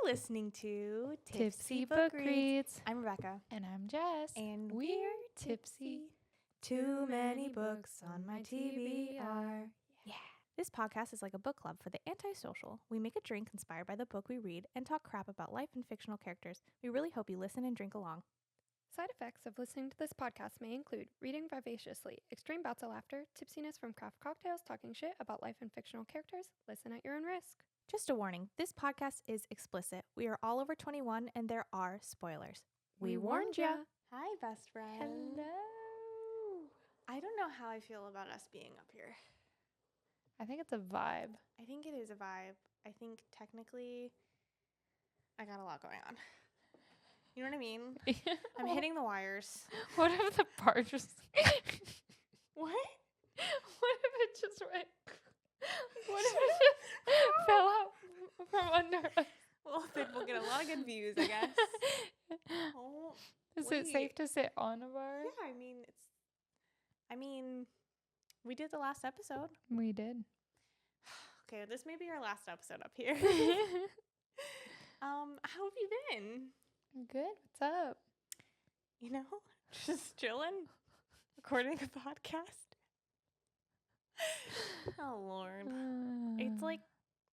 listening to Tipsy Book Reads. I'm Rebecca. And I'm Jess. And we're tipsy. Too many books on my TBR. Yeah. This podcast is like a book club for the antisocial. We make a drink inspired by the book we read and talk crap about life and fictional characters. We really hope you listen and drink along. Side effects of listening to this podcast may include reading vivaciously, extreme bouts of laughter, tipsiness from craft cocktails, talking shit about life and fictional characters. Listen at your own risk. Just a warning, this podcast is explicit. We are all over 21 and there are spoilers. We warned ya. Hi, best friend. Hello. I don't know how I feel about us being up here. I think it's a vibe. I think it is a vibe. I think technically I got a lot going on. You know what I mean? I'm hitting the wires. What if the bar just... What? What if it just went... What if it just fell out from under us? Well, then we'll get a lot of good views, I guess. Oh, Is it safe to sit on a bar? Yeah, I mean, we did the last episode. We did. Okay, this may be our last episode up here. How have you been? Good. What's up? You know, just chilling, recording a podcast. Oh, Lord.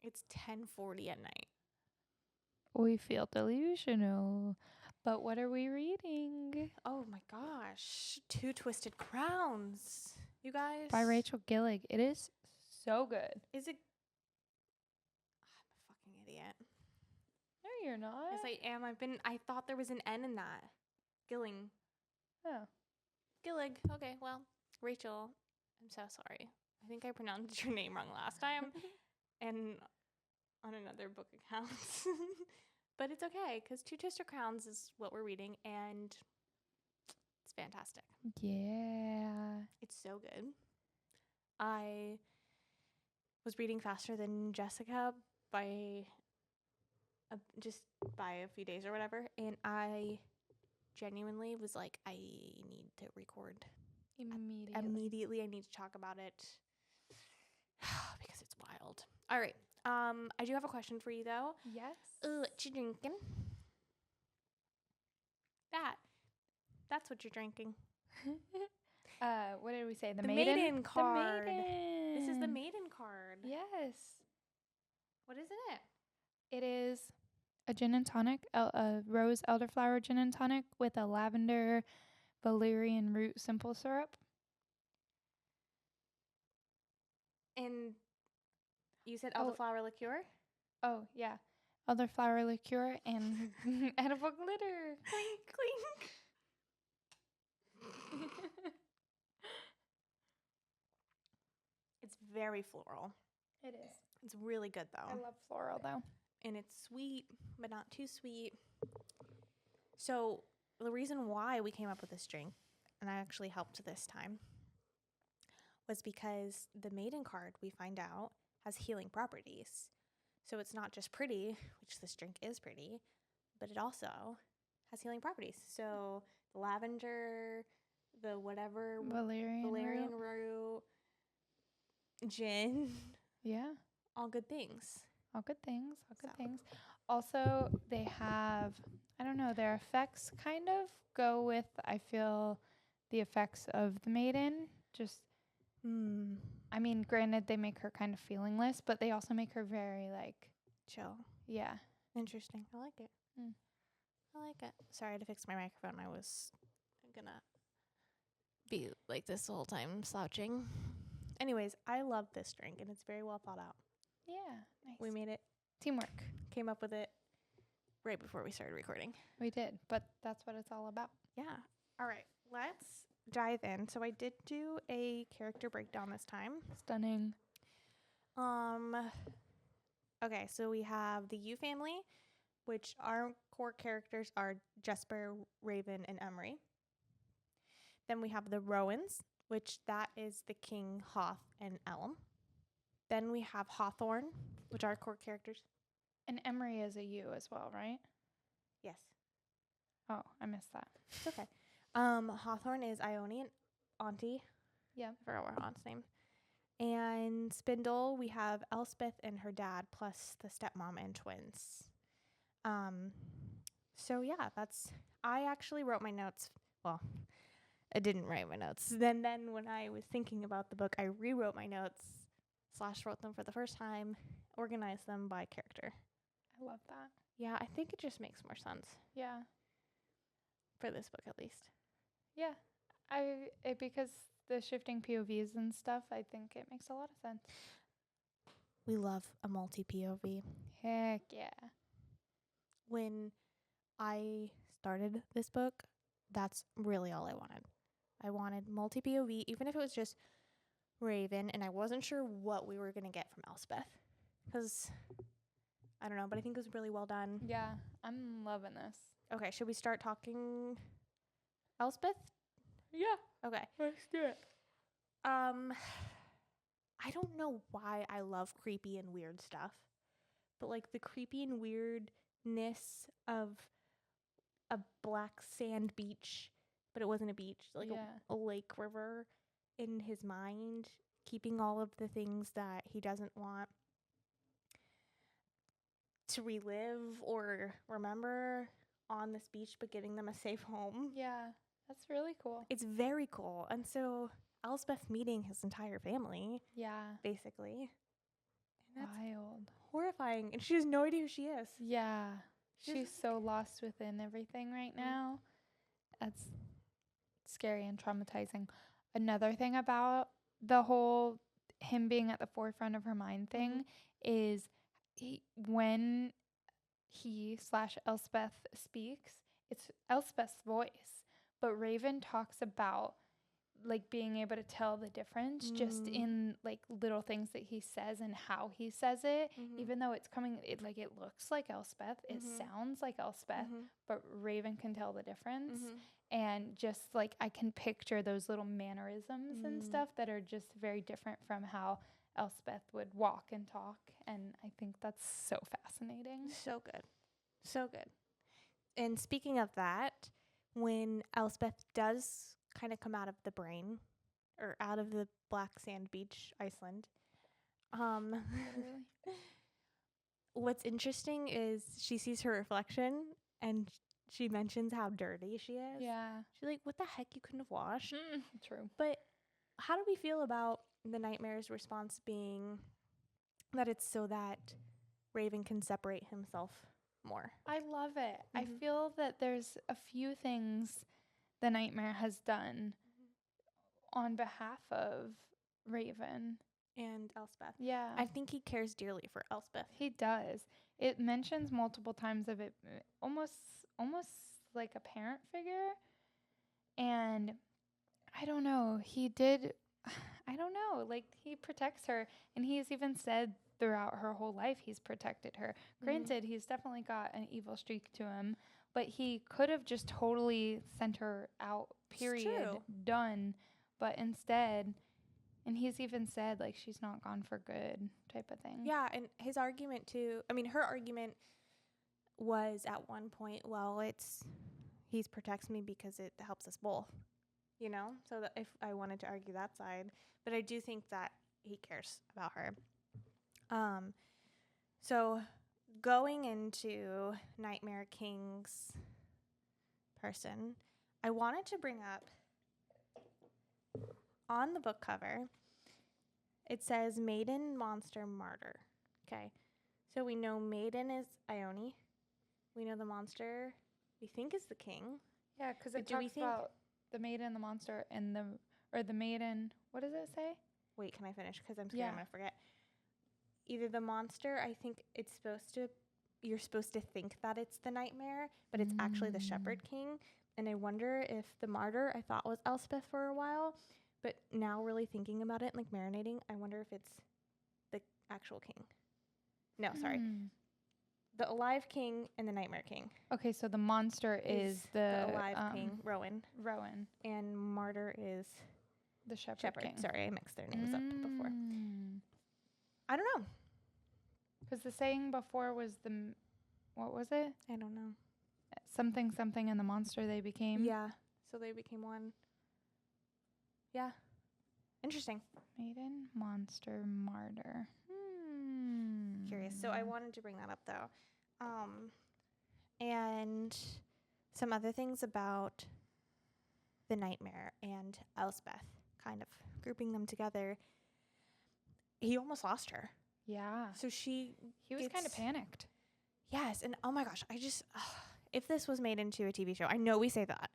It's 10:40 at night. We feel delusional. But what are we reading? Oh, my gosh. Two Twisted Crowns. You guys? By Rachel Gillig. It is so good. Is it? I'm a fucking idiot. No, you're not. Yes, I am. I thought there was an N in that. Gilling. Oh. Gillig. Okay, well, Rachel, I'm so sorry. I think I pronounced your name wrong last time and on another book account. But it's okay, because Two Twisted Crowns is what we're reading, and it's fantastic. Yeah. It's so good. I was reading faster than Jessica by a few days or whatever, and I genuinely was like, I need to record. Immediately, I need to talk about it because it's wild. All right. I do have a question for you, though. Yes. What you drinking? That's what you're drinking. What did we say? The Maiden card. The Maiden. This is the Maiden card. Yes. What is in it? It is a gin and tonic, a rose elderflower gin and tonic with a lavender valerian root simple syrup. And you said elderflower liqueur? Oh, yeah. Elderflower liqueur and edible glitter. Clink, clink. It's very floral. It is. It's really good, though. I love floral, though. And it's sweet, but not too sweet. So the reason why we came up with this drink, and I actually helped this time, was because the Maiden card, we find out, has healing properties. So it's not just pretty, which this drink is pretty, but it also has healing properties. So the lavender, the whatever, valerian root, gin. Yeah. All good things. All good things. Also, they have, I don't know, their effects kind of go with, I feel, the effects of the Maiden. Just, I mean, granted, they make her kind of feelingless, but they also make her very, chill. Yeah. Interesting. I like it. I like it. Sorry, I had to fix my microphone. I was gonna be like this the whole time, slouching. Anyways, I love this drink, and it's very well thought out. Yeah. Nice. We made it. Teamwork. Came up with it right before we started recording. We did, but that's what it's all about. Yeah. All right. Let's dive in. So I did do a character breakdown this time. Stunning. Okay, so we have the U family, which our core characters are Jesper, Raven, and Emery. Then we have the Rowans, which that is the King, Hoth, and Elm. Then we have Hawthorne, which are core characters. And Emery is a U as well, right? Yes. Oh, I missed that. It's okay. Hawthorne is Ione and Auntie. Yeah. I forgot her aunt's name. And Spindle, we have Elspeth and her dad, plus the stepmom and twins. So yeah, I actually wrote my notes. Well, I didn't write my notes. Then when I was thinking about the book, I rewrote my notes / wrote them for the first time, organized them by character. I love that. Yeah, I think it just makes more sense. Yeah. For this book, at least. Yeah. Because the shifting POVs and stuff, I think it makes a lot of sense. We love a multi-POV. Heck yeah. When I started this book, that's really all I wanted. I wanted multi-POV, even if it was just Raven, and I wasn't sure what we were going to get from Elspeth. Because, I don't know, but I think it was really well done. Yeah, I'm loving this. Okay, should we start talking Elspeth? Yeah. Okay. Let's do it. I don't know why I love creepy and weird stuff, but like the creepy and weirdness of a black sand beach, but it wasn't a beach, like a lake river in his mind, keeping all of the things that he doesn't want to relive or remember on this beach, but getting them a safe home. Yeah, that's really cool. It's very cool. And so Elspeth meeting his entire family. Yeah. Basically. And that's wild. Horrifying. And she has no idea who she is. Yeah. She's so lost within everything right now. That's scary and traumatizing. Another thing about the whole him being at the forefront of her mind thing is when he/Elspeth speaks, it's Elspeth's voice. But Raven talks about like being able to tell the difference just in like little things that he says and how he says it, even though it looks like Elspeth, it sounds like Elspeth, but Raven can tell the difference. And just like I can picture those little mannerisms and stuff that are just very different from how Elspeth would walk and talk, and I think that's so fascinating. So good. So good. And speaking of that, when Elspeth does kind of come out of the brain or out of the black sand beach, Iceland, what's interesting is she sees her reflection and she mentions how dirty she is. Yeah. She's like, what the heck, you couldn't have washed? True. But how do we feel about the nightmare's response being that it's so that Raven can separate himself more? I love it. I feel that there's a few things the nightmare has done on behalf of Raven and Elspeth. Yeah. I think he cares dearly for Elspeth. He does. It mentions multiple times of it almost like a parent figure. And I don't know, like he protects her, and he's even said throughout her whole life he's protected her. Granted, he's definitely got an evil streak to him, but he could have just totally sent her out, period, done. But instead, and he's even said like she's not gone for good type of thing. Yeah, and his argument too, I mean her argument was at one point, well, he protects me because it helps us both, you know? So that if I wanted to argue that side, but I do think that he cares about her. So going into Nightmare King's person, I wanted to bring up on the book cover, it says Maiden, Monster, Martyr. Okay. So we know Maiden is Ione. We know the monster we think is the king. Yeah, because it talks about the maiden, the monster, and the maiden. What does it say? Wait, can I finish? Because I'm scared I'm going to forget. Either the monster, I think you're supposed to think that it's the nightmare, but it's actually the shepherd king. And I wonder if the martyr I thought was Elspeth for a while, but now really thinking about it, like marinating, I wonder if it's the actual king. No, sorry. The alive king and the nightmare king. Okay, so the monster is the alive king, Rowan. And martyr is the shepherd king. Sorry, I mixed their names up before. I don't know. Because the saying before was what was it? I don't know. Something, and the monster they became. Yeah, so they became one. Yeah. Interesting. Maiden, monster, martyr. Curious. So I wanted to bring that up, though. And some other things about the nightmare and Elspeth, kind of grouping them together. He almost lost her. Yeah. So he was kind of panicked. Yes. And oh my gosh, if this was made into a TV show, I know we say that,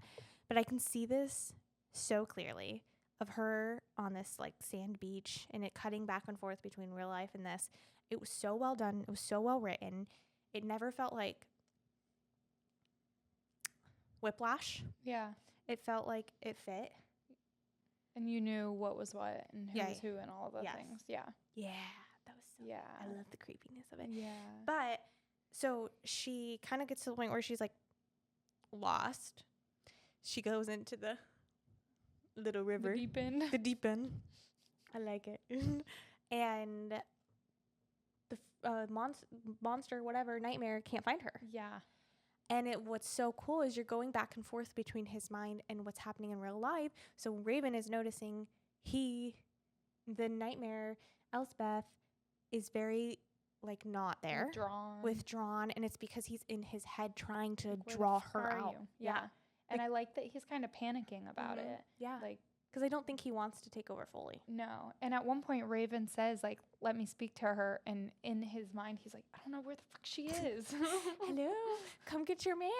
but I can see this so clearly of her on this like sand beach and it cutting back and forth between real life and this. It was so well done. It was so well written. It never felt like whiplash. Yeah. It felt like it fit. And you knew what was what and who was who and all of the Yes. things. Yeah. Yeah. That was so Yeah. I love the creepiness of it. Yeah. But so she kind of gets to the point where she's like lost. She goes into the little river. The deep end. The deep end. I like it. And the monster, whatever, nightmare can't find her. Yeah. And what's so cool is you're going back and forth between his mind and what's happening in real life. So Raven is noticing the nightmare, Elspeth, is very, like, not there. Withdrawn. And it's because he's in his head trying to draw her out. Yeah. And I like that he's kind of panicking about it. Yeah. Like, because I don't think he wants to take over fully. No. And at one point, Raven says, like, let me speak to her. And in his mind, he's like, I don't know where the fuck she is. Hello. Come get your man,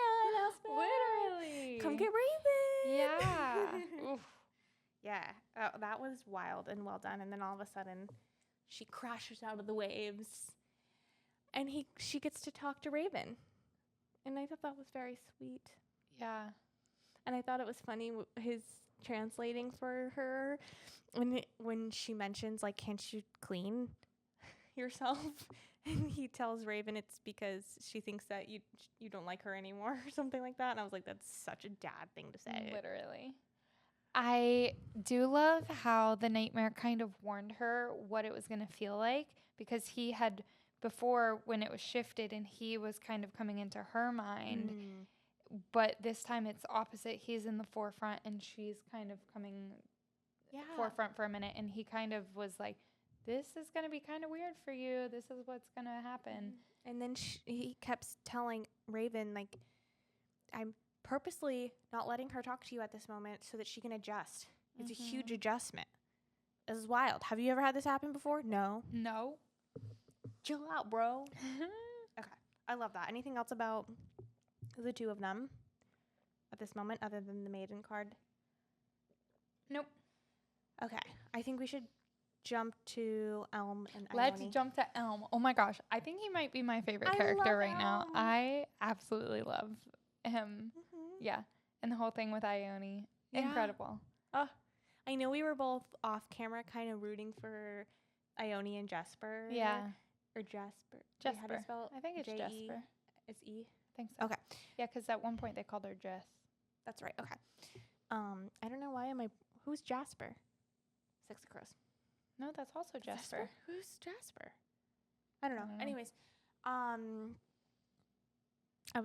Elspeth. Literally. Come get Raven. Yeah. Oof. Yeah. That was wild and well done. And then all of a sudden, she crashes out of the waves. And she gets to talk to Raven. And I thought that was very sweet. Yeah. And I thought it was funny, his translating for her when she mentions, like, can't you clean yourself? And he tells Raven it's because she thinks that you don't like her anymore or something like that. And I was like, that's such a dad thing to say. Literally. I do love how the nightmare kind of warned her what it was going to feel like, because he had before, when it was shifted and he was kind of coming into her mind, but this time it's opposite. He's in the forefront and she's kind of coming forefront for a minute. And he kind of was like, this is going to be kind of weird for you. This is what's going to happen. And then he kept telling Raven, like, I'm purposely not letting her talk to you at this moment so that she can adjust. It's a huge adjustment. This is wild. Have you ever had this happen before? No. Chill out, bro. Okay. I love that. Anything else about the two of them at this moment other than the Maiden card? Nope. Okay. I think we should jump to Elm and Let's Ione. jump to Elm. Oh my gosh. I think he might be my favorite character right now. I absolutely love him. Yeah. And the whole thing with Ione. Yeah. Incredible. I know we were both off camera kind of rooting for Ione and Jesper. Yeah. Or Jasper. Jasper. How do you spell it? I think it's J-E? Jesper. It's E? I think so. Okay. Yeah, because at one point they called her Jess. That's right. Okay. I don't know why who's Jasper? Six of Crows. No, that's also Jasper. Who's Jasper? I don't know. Anyways,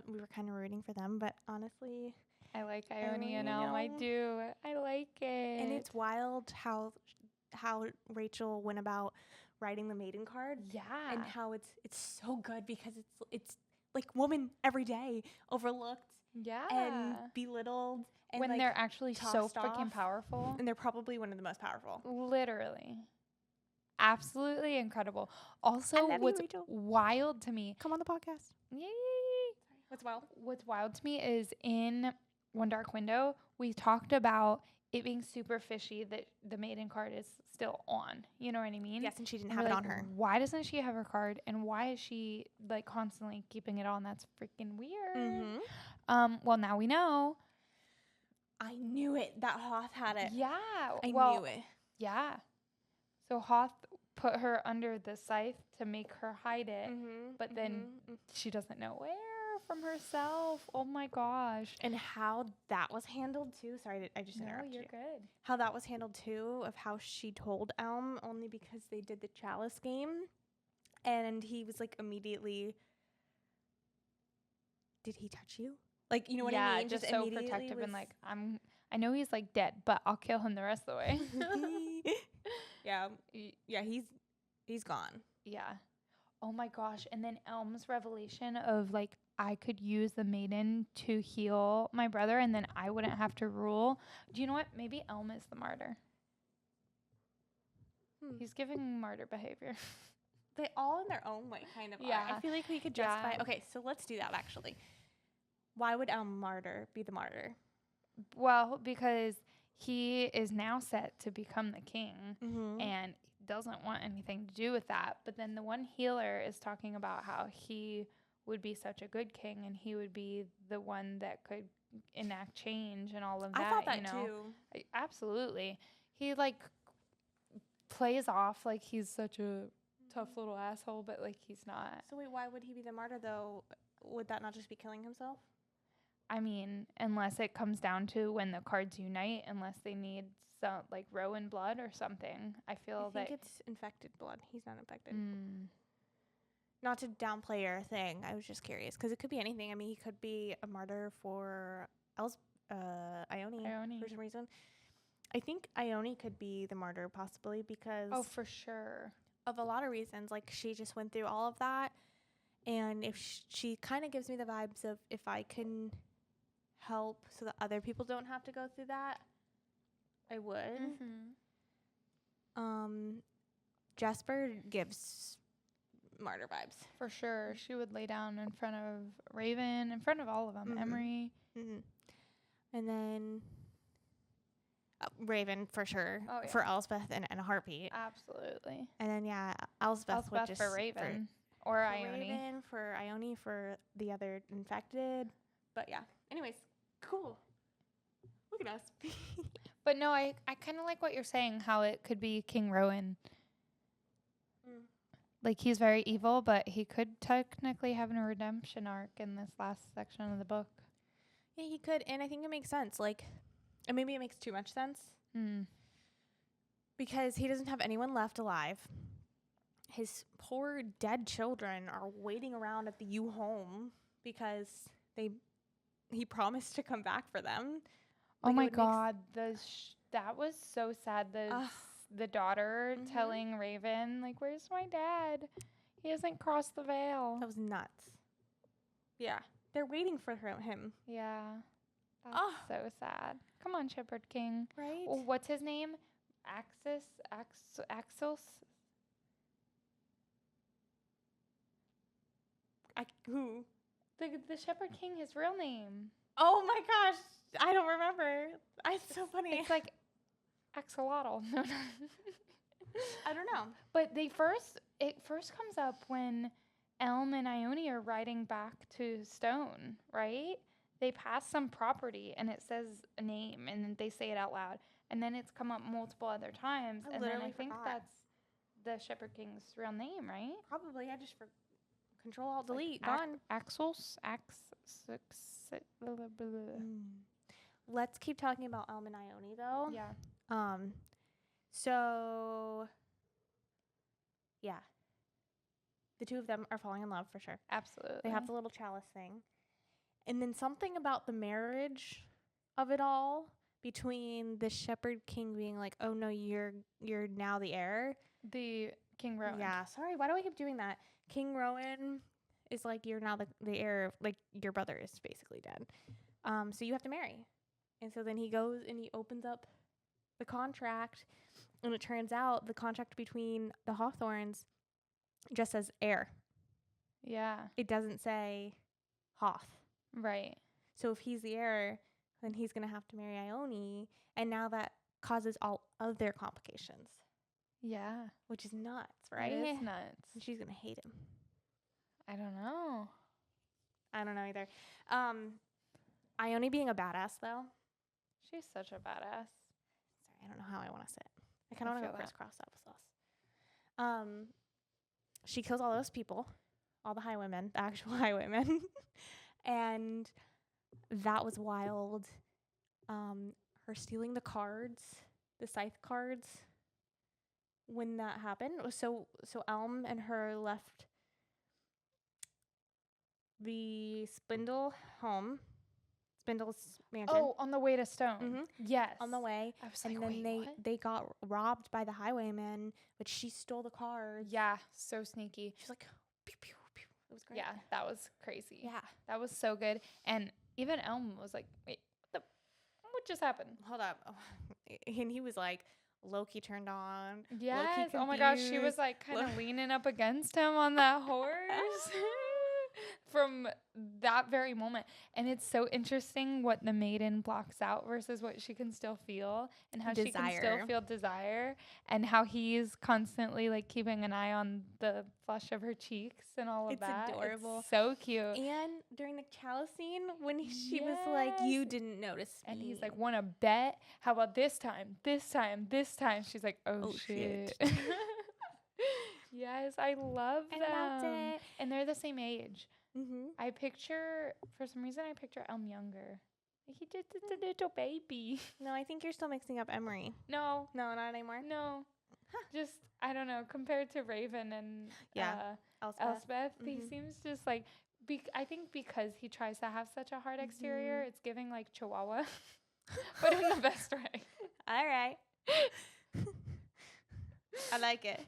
we were kind of rooting for them, but honestly, I like Ione and Elm. I do. I like it. And it's wild how Rachel went about writing the Maiden card. Yeah. And how it's so good because it's like woman every day overlooked. Yeah. And belittled. And when they're actually so freaking powerful. And they're probably one of the most powerful. Literally. Absolutely incredible. Also, what's wild to me. Come on the podcast. Yay. What's wild? What's wild to me is in One Dark Window, we talked about it being super fishy that the Maiden card is still on. You know what I mean? Yes, and she didn't have it on her. Why doesn't she have her card? And why is she like constantly keeping it on? That's freaking weird. Well, now we know. I knew it. That Hoth had it. Yeah. I knew it. Yeah. So Hoth put her under the scythe to make her hide it. But then she doesn't know where from herself. Oh my gosh. And how that was handled too. Sorry, I just interrupted you. You're good. How that was handled too, of how she told Elm only because they did the chalice game. And he was like immediately, did he touch you? Like, you know what I mean? Just so protective and like, I know he's like dead, but I'll kill him the rest of the way. Yeah, he's gone. Yeah. Oh my gosh. And then Elm's revelation of like I could use the maiden to heal my brother and then I wouldn't have to rule. Do you know what? Maybe Elm is the martyr. He's giving martyr behavior. They all in their own way kind of Yeah. are. I feel like we could justify. Okay, so let's do that actually. Why would Elm Martyr be the martyr? Well, because he is now set to become the king and doesn't want anything to do with that. But then the one healer is talking about how he would be such a good king and he would be the one that could enact change and all of that. I thought that you know? too. Absolutely. He like plays off like he's such a tough little asshole, but like he's not. So wait, why would he be the martyr though? Would that not just be killing himself? I mean, unless it comes down to when the cards unite, unless they need some like Rowan blood or something. I feel I think it's infected blood. He's not infected. Not to downplay your thing. I was just curious because it could be anything. I mean, he could be a martyr for Ione for some reason. I think Ione could be the martyr possibly because for sure. Of a lot of reasons. Like she just went through all of that, and if she kind of gives me the vibes of if I can help so that other people don't have to go through that, I would. Jesper gives martyr vibes for sure. She would lay down in front of Raven, in front of all of them. Emery, and then Raven for sure. For Elspeth and a heartbeat. Absolutely. And then Elspeth would just for Raven or Ione. Raven for Ione for the other infected. But yeah. Anyways, cool. Look at us. But no, I kind of like what you're saying, how it could be King Rowan. Like, he's very evil, but he could technically have a redemption arc in this last section of the book. Yeah, he could, and I think it makes sense. Like, and maybe it makes too much sense. Because he doesn't have anyone left alive. His poor dead children are waiting around at the U home because he promised to come back for them. Like, oh my God, that was so sad. The daughter telling Raven, like, where's my dad? He hasn't crossed the veil. That was nuts. Yeah. They're waiting for him. Yeah. That's so sad. Come on, Shepherd King. Right? Oh, what's his name? Axels? Who? The Shepherd King, his real name. Oh my gosh. I don't remember. It's so funny. It's like axolotl. No. I don't know. But it first comes up when Elm and Ione are riding back to Stone, right? They pass some property and it says a name and then they say it out loud. And then it's come up multiple other times. And then I think that's the Shepherd King's real name, right? Probably. I just Control Alt Delete. Gone. Axels. Let's keep talking about Elm and Ione though. Yeah. So yeah. The two of them are falling in love for sure. Absolutely. They have the little chalice thing. And then something about the marriage of it all between the Shepherd King being like, "Oh no, you're now the heir." The King Rowan. Yeah, sorry. Why do I keep doing that? King Rowan is like, "You're now the heir, like your brother is basically dead. So you have to marry." And so then he goes and he opens up the contract, and it turns out the contract between the Hawthorns just says heir. Yeah. It doesn't say Hoth. Right. So if he's the heir, then he's going to have to marry Ione, and now that causes all other complications. Yeah. Which is nuts, right? It is nuts. And she's going to hate him. I don't know. I don't know either. Ione being a badass, though. She's such a badass. Sorry, I don't know how I want to say it. I kind of want to go crisscross applesauce. She kills all those people, all the highwaymen, the actual highwaymen. And that was wild. Her stealing the cards, the scythe cards, when that happened. So Elm and her left the Spindle home. Spindle's mansion. Oh, on the way to Stone. Mm-hmm. Yes. On the way. I was and like, then they got robbed by the highwaymen, but she stole the cards. Yeah, so sneaky. She's like, pew, pew, pew. was great. Yeah, that was crazy. Yeah. That was so good. And even Elm was like, wait, what just happened? Hold up. And he was like, Loki turned on. Yes. Loki Oh my gosh, she was confused. like kind of leaning up against him on that horse from that very moment. And it's so interesting what the maiden blocks out versus what she can still feel, and how she can still feel desire, and how he's constantly like keeping an eye on the flush of her cheeks and all of that. It's adorable. It's so cute. And during the chalice scene, when she was like, you didn't notice me. And he's like, want to bet? How about this time? This time? This time? She's like, oh shit. Yes, I love them. Loved it. And they're the same age. Mm-hmm. For some reason, I picture Elm younger. Like, he just is a little baby. No, I think you're still mixing up Emery. No, No, not anymore. no. Just, I don't know, compared to Raven and Elspeth, he seems just like, I think because he tries to have such a hard exterior, it's giving like Chihuahua, but in the best way. All right. I like it.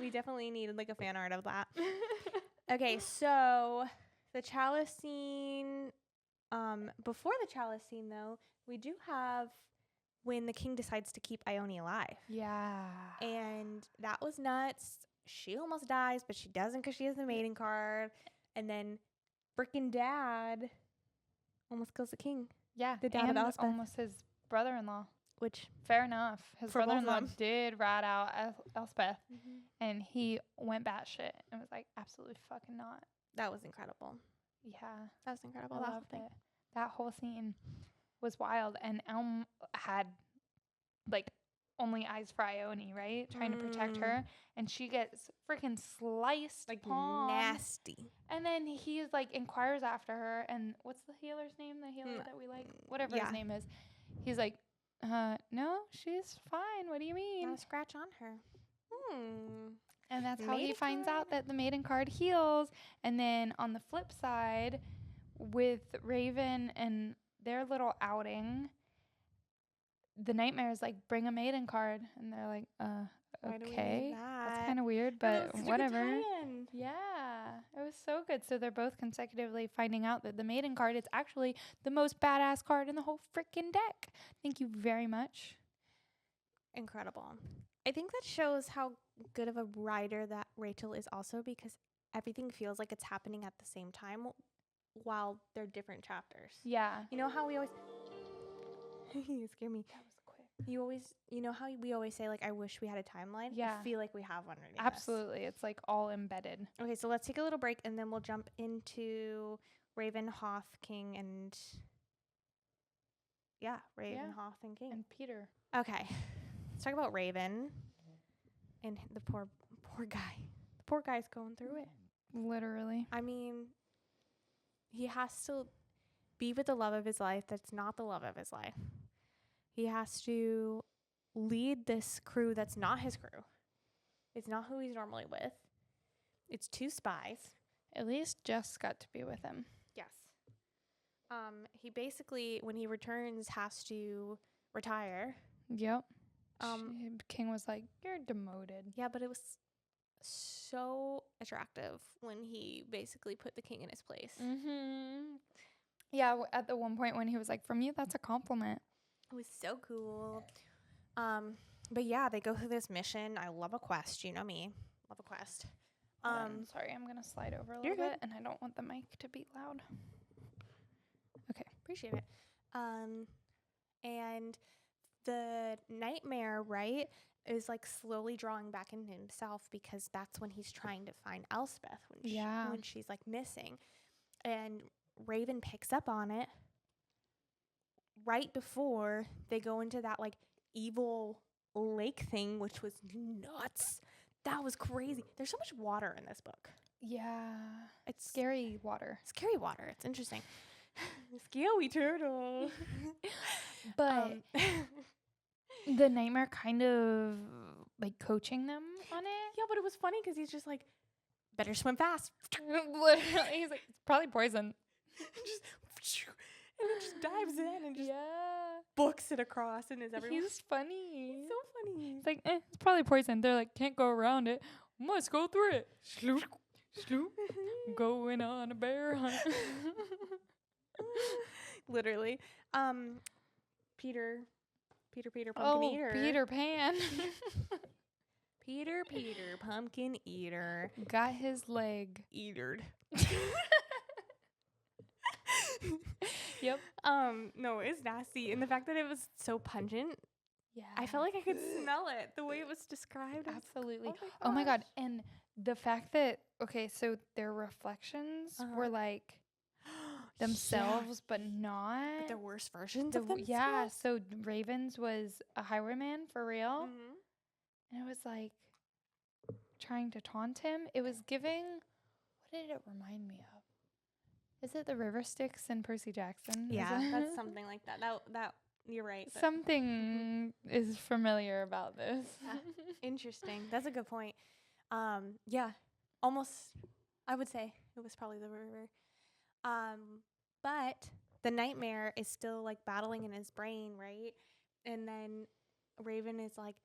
We definitely needed like a fan art of that. Okay, so the chalice scene, before the chalice scene though, we do have when the king decides to keep Ione alive. Yeah. And that was nuts. She almost dies, but she doesn't because she has the maiden card. And then frickin' dad almost kills the king. Yeah. The dad and of Elspeth. almost his brother-in-law. Which, fair enough. His For both of brother-in-law them. did rat out Elspeth, and he went batshit and was like, absolutely fucking not. that was incredible. Yeah. That was incredible. I that whole loved thing. it. That whole scene was wild. And Elm had, like, only eyes for Ione, right? Trying to protect her. And she gets freaking sliced. Like, palm. nasty. And then he's, like, inquires after her. And what's the healer's name? The healer that we like? Whatever his name is. He's like, no, she's fine. What do you mean? Not a scratch on her. And that's how he Maiden finds card? out that the maiden card heals. And then on the flip side, with Raven and their little outing, the nightmares like bring a maiden card, and they're like, Why do we need okay, that? that's kind of weird, That but was such a good whatever. tie-in. Yeah, it was so good. So they're both consecutively finding out that the maiden card is actually the most badass card in the whole freaking deck. Thank you very much. Incredible. I think that shows how good of a writer that Rachel is also, because everything feels like it's happening at the same time while they're different chapters. Yeah. You know how we always you scare me. That was quick. You know how we always say like, I wish we had a timeline? Yeah. I feel like we have one underneath us. Absolutely. It's like all embedded. Okay, so let's take a little break and then we'll jump into Raven, Hoth, King, and Raven, Hoth, and King. And Peter. Okay, let's talk about Raven and the poor guy. The poor guy's going through it. Literally. I mean, he has to be with the love of his life that's not the love of his life. He has to lead this crew that's not his crew. It's not who he's normally with. It's 2 spies. At least Jess got to be with him. Yes. He basically, when he returns, has to retire. Yep. Um, King was like, you're demoted. Yeah, but it was so attractive when he basically put the king in his place. Mm-hmm. Yeah, at the one point when he was like, from you, that's a compliment. It was so cool. But yeah, they go through this mission. I love a quest. You know me. Love a quest. Sorry, I'm going to slide over a You're little good. bit, and I don't want the mic to be loud. Okay. Appreciate it. And the nightmare, right, is like slowly drawing back into himself, because that's when he's trying to find Elspeth when she's like missing. And Raven picks up on it right before they go into that like evil lake thing, which was nuts. That was crazy. There's so much water in this book. Yeah. It's Scary water. scary water. It's interesting. Scary turtle. But the nightmare kind of like coaching them on it. Yeah, but it was funny because he's just like, better swim fast. Literally, he's like, it's probably poison. And then just dives in and just Yeah. books it across, and is everyone He's funny. so funny. It's like, it's probably poison. They're like, can't go around it. Must go through it. Snoop, going on a bear hunt. Literally. Peter, pumpkin eater. Peter Pan. Peter, pumpkin eater. Got his leg Eatered. Yep. No, it's nasty. And the fact that it was so pungent, Yeah. I felt like I could smell it. The way it was described. Absolutely. Oh my God. gosh. And the fact that, okay, so their reflections were like themselves, but not. But the worst versions of themselves. Yeah. So Raven's was a highwayman for real. Mm-hmm. And it was like trying to taunt him. It was giving, what did it remind me of? Is it the River Styx and Percy Jackson? Yeah, that's something like that. That you're right. Something is familiar about this. Interesting. That's a good point. Yeah, almost. I would say it was probably the river. But the nightmare is still like battling in his brain, right? And then Raven is like,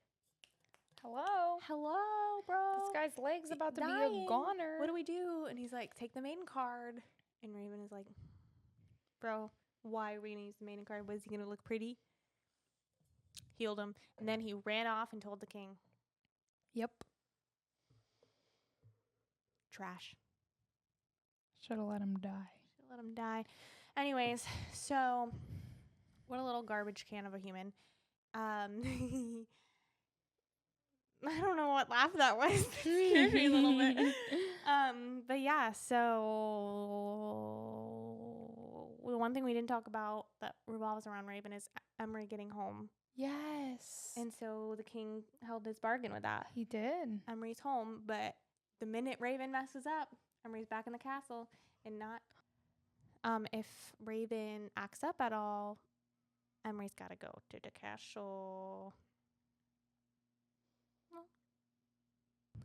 "Hello, bro. This guy's leg's about to dying. be a goner. What do we do?" And he's like, "Take the maiden card." And Raven is like, "Bro, why are we gonna use the maiden card? Was he gonna look pretty?" Healed him, and then he ran off and told the king. Yep. Trash. Should have let him die. Anyways, so what a little garbage can of a human. I don't know what laugh that was. It scared me a little bit. But yeah, so the one thing we didn't talk about that revolves around Raven is Emery getting home. Yes. And so the king held his bargain with that. He did. Emery's home, but the minute Raven messes up, Emery's back in the castle, and not. If Raven acts up at all, Emery's got to go to the castle.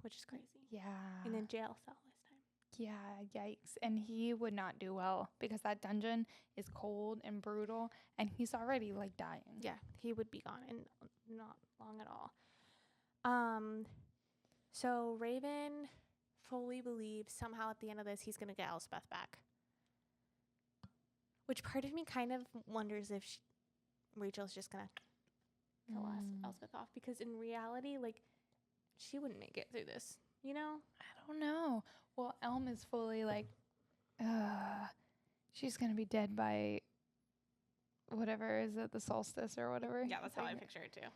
Which is crazy. Yeah. In a jail cell this time. Yeah, yikes. And he would not do well because that dungeon is cold and brutal and he's already like dying. Yeah, he would be gone in not long at all. So Raven fully believes somehow at the end of this he's going to get Elspeth back. Which part of me kind of wonders if Rachel's just going to kill Elspeth off, because in reality, like, she wouldn't make it through this, you know? I don't know. Well, Elm is fully like, she's going to be dead by whatever, is it the solstice or whatever? Yeah, that's how I picture it too.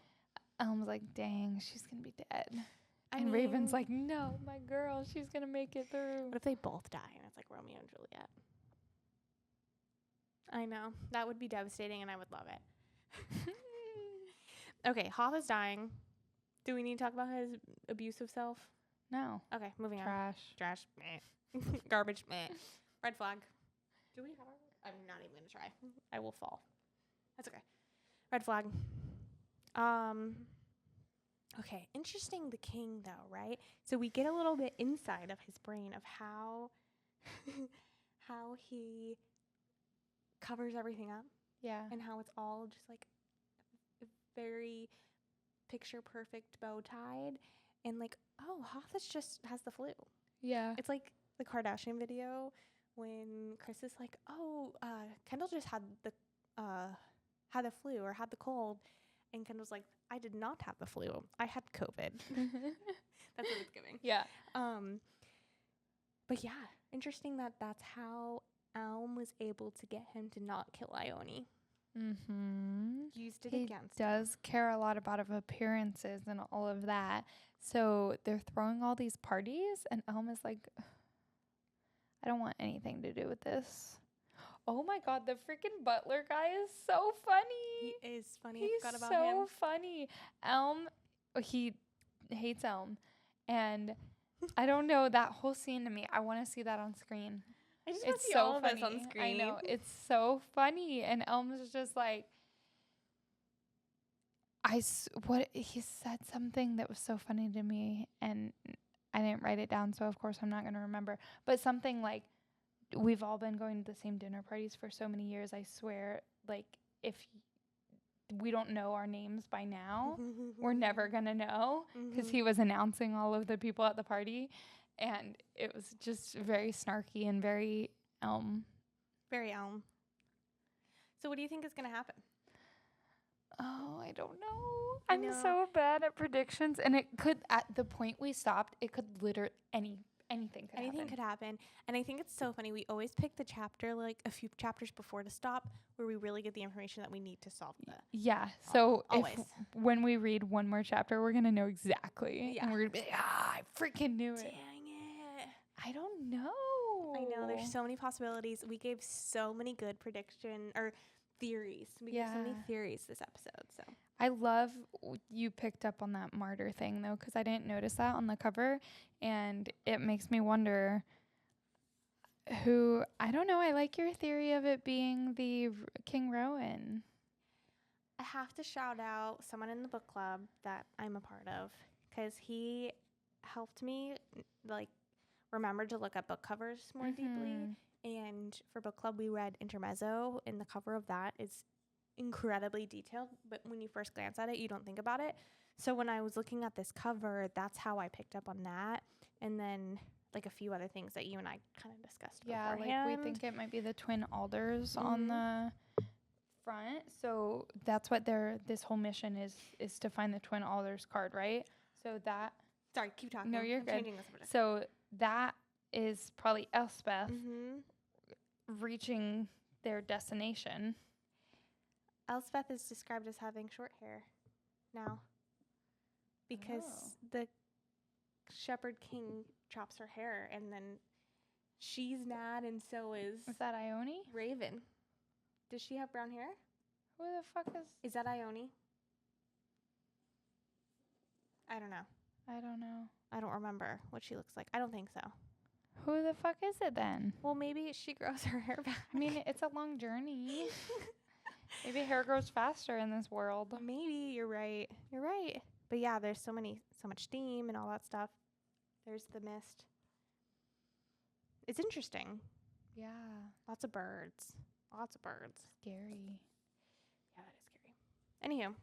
Elm's like, dang, she's going to be dead. I mean, Raven's like, no, my girl, she's going to make it through. What if they both die and it's like Romeo and Juliet? I know. That would be devastating and I would love it. Okay, Hoth is dying. Do we need to talk about his abusive self? No. Okay, moving on. Trash. Meh. Garbage. Meh. Red flag. Do we have our... I'm not even going to try. I will fall. That's okay. Red flag. Okay, interesting, the king, though, right? So we get a little bit inside of his brain of how he covers everything up. Yeah. And how it's all just like very picture perfect bow tied, and like, oh, Hoth has the flu. Yeah. It's like the Kardashian video when Chris is like, oh, Kendall just had the flu or had the cold, and Kendall's like, I did not have the flu. I had COVID. That's what it's giving. Yeah. But yeah, interesting that that's how Elm was able to get him to not kill Ione. Mm-hmm. Used it He against does care a lot about appearances and all of that. So they're throwing all these parties, and Elm is like, I don't want anything to do with this. Oh my God, the freaking butler guy is so funny. He is funny. He's I forgot about him. so funny. Elm, he hates Elm. And I don't know, that whole scene to me, I want to see that on screen. I just want to see all of us on screen. I know, it's so funny. And Elm's just like, he said something that was so funny to me, and I didn't write it down, so of course I'm not going to remember. But something like, we've all been going to the same dinner parties for so many years. I swear, like, if we don't know our names by now, we're never going to know, because he was announcing all of the people at the party. and it was just very snarky and very Very Elm. So what do you think is going to happen? Oh, I don't know. I I'm know. so bad at predictions, and it could, at the point we stopped, it could literally anything Could happen. And I think it's so funny. We always pick the chapter like a few chapters before to stop, where we really get the information that we need to solve the. Yeah. So Always. when we read one more chapter, we're gonna know exactly. Yeah. And we're gonna be like, I freaking knew it. Dang it. I don't know. I know. There's so many possibilities. We gave so many good prediction or theories. We gave so many theories this episode. So I love you picked up on that martyr thing though, because I didn't notice that on the cover, and it makes me wonder who. I don't know. I like your theory of it being the King Rowan. I have to shout out someone in the book club that I'm a part of, because he helped me like remember to look at book covers more deeply. And for book club, we read Intermezzo, and the cover of that is incredibly detailed. But when you first glance at it, you don't think about it. So when I was looking at this cover, that's how I picked up on that. And then like a few other things that you and I kind of discussed beforehand. Like we think it might be the twin alders on the front. So that's what this whole mission is to find the twin alders card, right? So that. Sorry, keep talking. No, you're I'm good. changing the subject. So that is probably Elspeth reaching their destination. Elspeth is described as having short hair now because the Shepherd King chops her hair, and then she's mad, and so is that Ione? Raven. Does she have brown hair? Who the fuck is that Ione? I don't know. I don't remember what she looks like. I don't think so. Who the fuck is it then? Well, maybe she grows her hair back. I mean, it's a long journey. Maybe hair grows faster in this world. Maybe you're right. But yeah, there's so much steam and all that stuff. There's the mist. It's interesting. Yeah. Lots of birds. Scary. Yeah, that is scary. Anywho.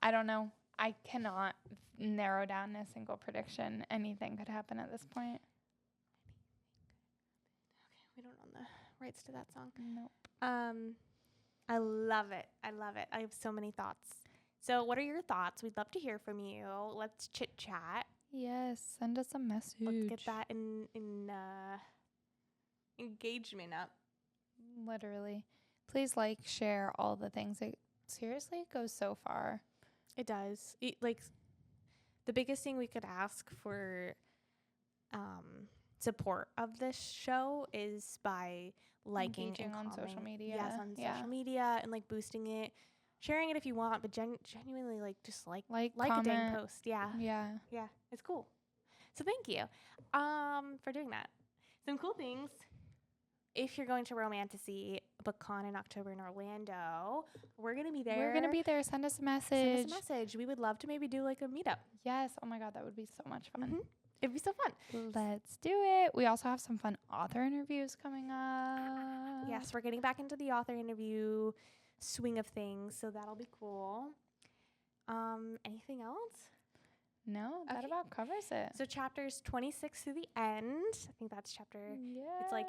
I don't know. I cannot narrow down a single prediction. Anything could happen at this point. Okay, we don't own the rights to that song. Nope. I love it. I have so many thoughts. So what are your thoughts? We'd love to hear from you. Let's chit chat. Yes, send us a message. Let's get that in engagement up. Literally. Please like, share, all the things. It seriously goes so far. It does. Like the biggest thing we could ask for support of this show is by liking engaging and on social media. Yes, on social media, and like boosting it, sharing it if you want, but genuinely like just like a dang post. Yeah, it's cool. So thank you for doing that. Some cool things. If you're going to Romantasy BookCon in October in Orlando, we're going to be there. Send us a message. We would love to maybe do like a meetup. Yes. Oh my God, that would be so much fun. It'd be so fun. Let's do it. We also have some fun author interviews coming up. Yes, we're getting back into the author interview swing of things, so that'll be cool. Anything else? No, that about covers it. So chapters 26 through the end. I think that's chapter. Yes. It's like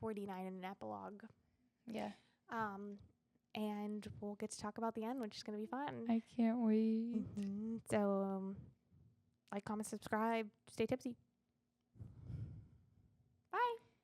49 in an epilogue. Yeah. And we'll get to talk about the end, which is going to be fun. I can't wait. So, like, comment, subscribe, stay tipsy.